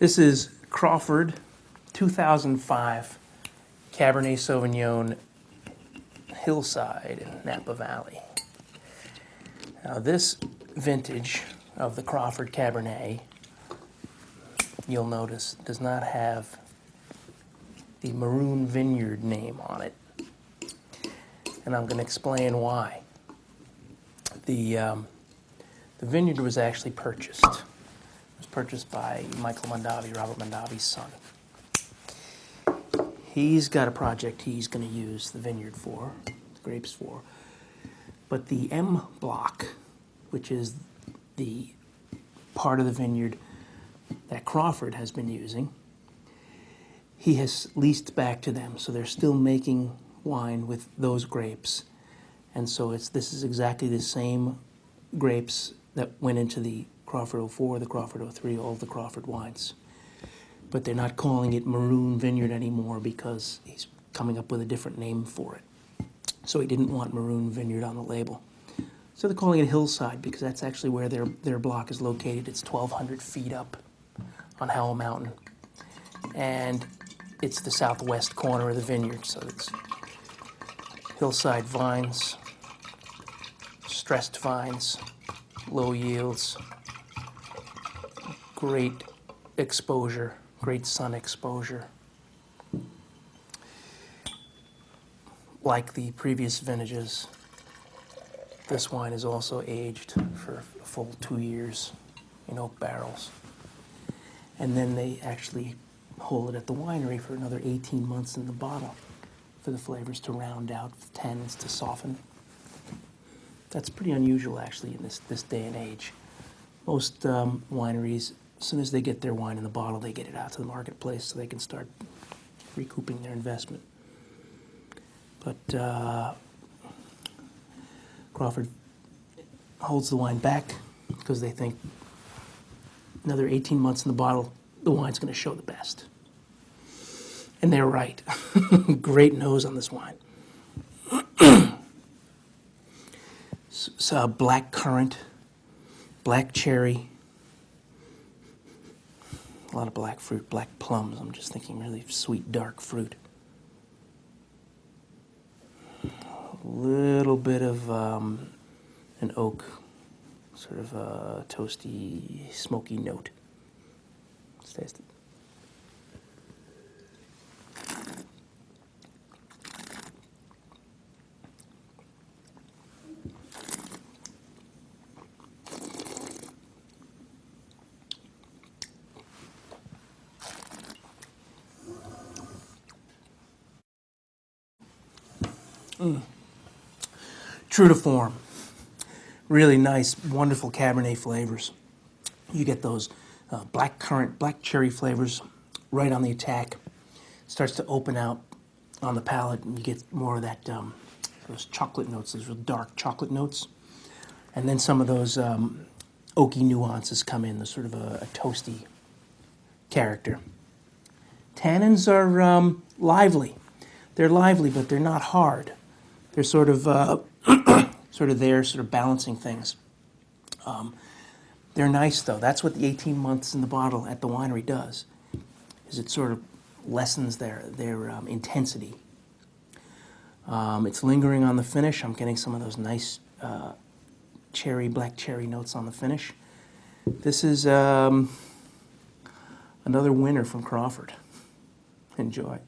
This is Crawford 2005 Cabernet Sauvignon Hillside in Napa Valley. Now this vintage of the Crawford Cabernet, you'll notice, does not have the Maroon Vineyard name on it. And I'm going to explain why. The vineyard was actually purchased. It was purchased by Michael Mondavi, Robert Mondavi's son. He's got a project he's going to use the vineyard for, the grapes for. But the M block, which is the part of the vineyard that Crawford has been using, he has leased back to them. So they're still making wine with those grapes. And so this is exactly the same grapes that went into the Crawford 04, the Crawford 03, all the Crawford wines. But they're not calling it Maroon Vineyard anymore because he's coming up with a different name for it. So he didn't want Maroon Vineyard on the label. So they're calling it Hillside because that's actually where their block is located. It's 1,200 feet up on Howell Mountain. And it's the southwest corner of the vineyard, so it's hillside vines, stressed vines, low yields, great exposure, great sun exposure. Like the previous vintages, this wine is also aged for a full 2 years in oak barrels. And then they actually hold it at the winery for another 18 months in the bottle for the flavors to round out, the tannins to soften. That's pretty unusual, actually, in this day and age. Most wineries, as soon as they get their wine in the bottle, they get it out to the marketplace so they can start recouping their investment. But Crawford holds the wine back because they think another 18 months in the bottle, the wine's going to show the best. And they're right. Great nose on this wine. So black currant, black cherry, a lot of black fruit, black plums. I'm just thinking really sweet, dark fruit. A little bit of an oak, sort of a toasty, smoky note. Let's taste it. True to form. Really nice, wonderful Cabernet flavors. You get those black currant, black cherry flavors right on the attack. Starts to open out on the palate, and you get more of that those chocolate notes, those real dark chocolate notes. And then some of those oaky nuances come in, the sort of a toasty character. Tannins are lively. They're lively, but they're not hard. They're sort of there, sort of balancing things. They're nice, though. That's what the 18 months in the bottle at the winery does, is it sort of lessens their intensity. It's lingering on the finish. I'm getting some of those nice black cherry notes on the finish. This is another winner from Crawford. Enjoy.